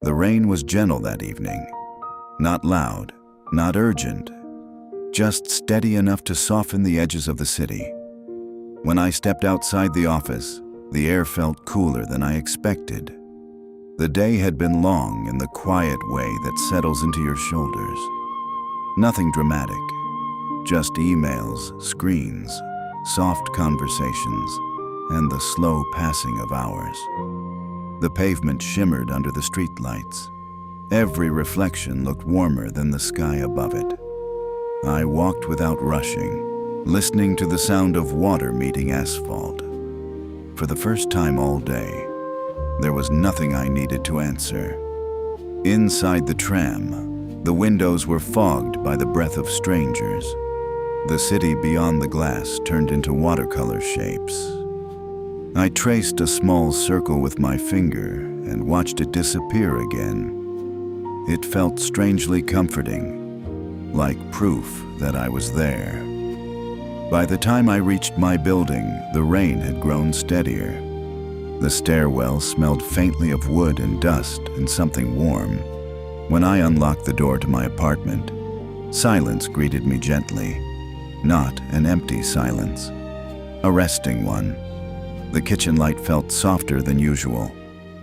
The rain was gentle that evening. Not loud, not urgent, just steady enough to soften the edges of the city. When I stepped outside the office, the air felt cooler than I expected. The day had been long in the quiet way that settles into your shoulders. Nothing dramatic, just emails, screens, soft conversations, and the slow passing of hours. The pavement shimmered under the streetlights. Every reflection looked warmer than the sky above it. I walked without rushing, listening to the sound of water meeting asphalt. For the first time all day, there was nothing I needed to answer. Inside the tram, the windows were fogged by the breath of strangers. The city beyond the glass turned into watercolor shapes. I traced a small circle with my finger and watched it disappear again. It felt strangely comforting, like proof that I was there. By the time I reached my building, the rain had grown steadier. The stairwell smelled faintly of wood and dust and something warm. When I unlocked the door to my apartment, silence greeted me gently. Not an empty silence, a resting one. The kitchen light felt softer than usual.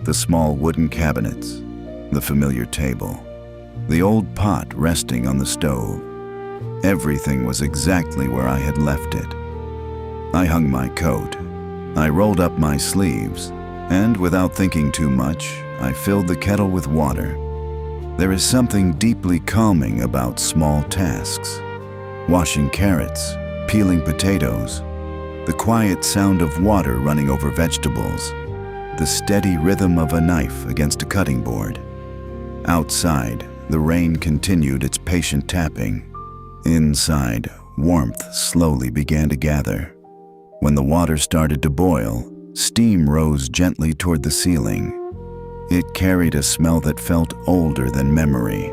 The small wooden cabinets, the familiar table, the old pot resting on the stove. Everything was exactly where I had left it. I hung my coat. I rolled up my sleeves, and without thinking too much, I filled the kettle with water. There is something deeply calming about small tasks. Washing carrots, peeling potatoes, the quiet sound of water running over vegetables, the steady rhythm of a knife against a cutting board. Outside, the rain continued its patient tapping. Inside, warmth slowly began to gather. When the water started to boil, steam rose gently toward the ceiling. It carried a smell that felt older than memory.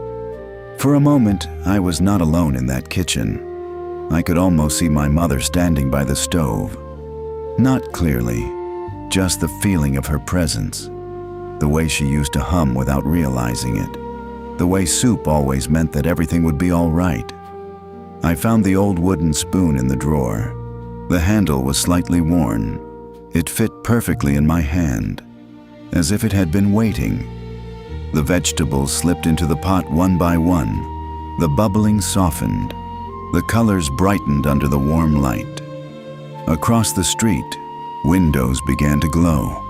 For a moment, I was not alone in that kitchen. I could almost see my mother standing by the stove. Not clearly, just the feeling of her presence. The way she used to hum without realizing it. The way soup always meant that everything would be all right. I found the old wooden spoon in the drawer. The handle was slightly worn. It fit perfectly in my hand, as if it had been waiting. The vegetables slipped into the pot one by one. The bubbling softened. The colors brightened under the warm light. Across the street, windows began to glow.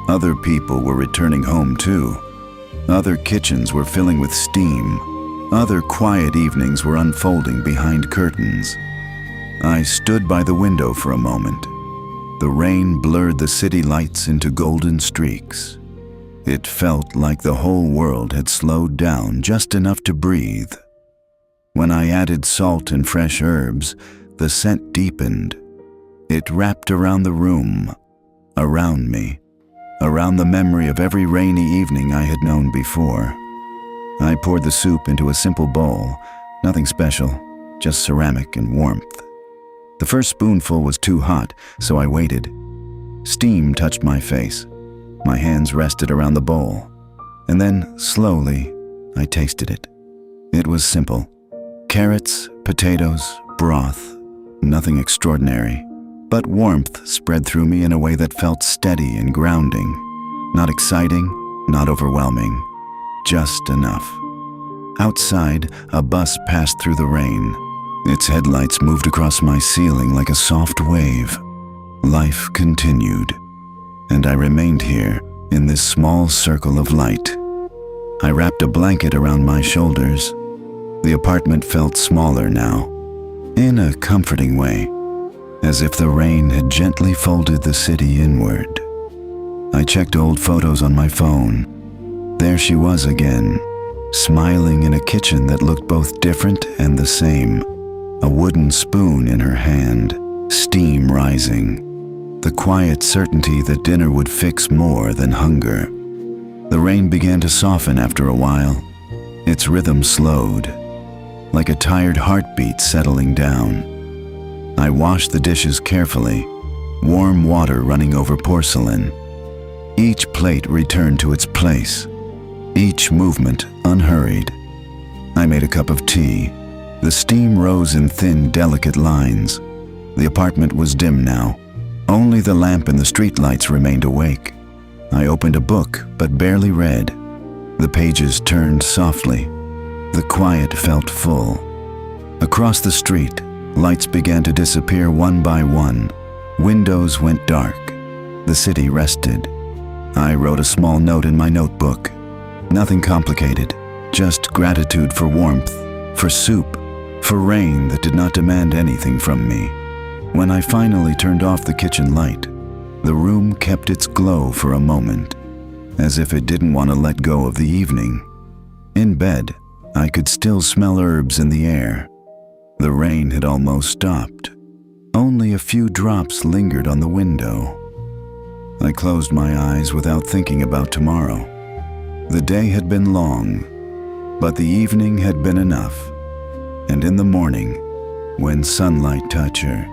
Other people were returning home too. Other kitchens were filling with steam. Other quiet evenings were unfolding behind curtains. I stood by the window for a moment. The rain blurred the city lights into golden streaks. It felt like the whole world had slowed down just enough to breathe. When I added salt and fresh herbs, the scent deepened. It wrapped around the room, around me, around the memory of every rainy evening I had known before. I poured the soup into a simple bowl, nothing special, just ceramic and warmth. The first spoonful was too hot, so I waited. Steam touched my face. My hands rested around the bowl. And then, slowly, I tasted it. It was simple. Carrots, potatoes, broth, nothing extraordinary. But warmth spread through me in a way that felt steady and grounding. Not exciting, not overwhelming, just enough. Outside, a bus passed through the rain. Its headlights moved across my ceiling like a soft wave. Life continued, and I remained here in this small circle of light. I wrapped a blanket around my shoulders. The apartment felt smaller now, in a comforting way, as if the rain had gently folded the city inward. I checked old photos on my phone. There she was again, smiling in a kitchen that looked both different and the same. A wooden spoon in her hand, steam rising. The quiet certainty that dinner would fix more than hunger. The rain began to soften after a while. Its rhythm slowed, like a tired heartbeat settling down. I washed the dishes carefully, warm water running over porcelain. Each plate returned to its place. each movement unhurried. I made a cup of tea. The steam rose in thin, delicate lines. The apartment was dim now. Only the lamp and the streetlights remained awake. I opened a book, but barely read. The pages turned softly. The quiet felt full. Across the street, lights began to disappear one by one. Windows went dark. The city rested. I wrote a small note in my notebook. Nothing complicated, just gratitude for warmth, for soup, for rain that did not demand anything from me. When I finally turned off the kitchen light, the room kept its glow for a moment, as if it didn't want to let go of the evening. In bed, I could still smell herbs in the air. The rain had almost stopped. Only a few drops lingered on the window. I closed my eyes without thinking about tomorrow. The day had been long, but the evening had been enough. And in the morning, when sunlight touched her,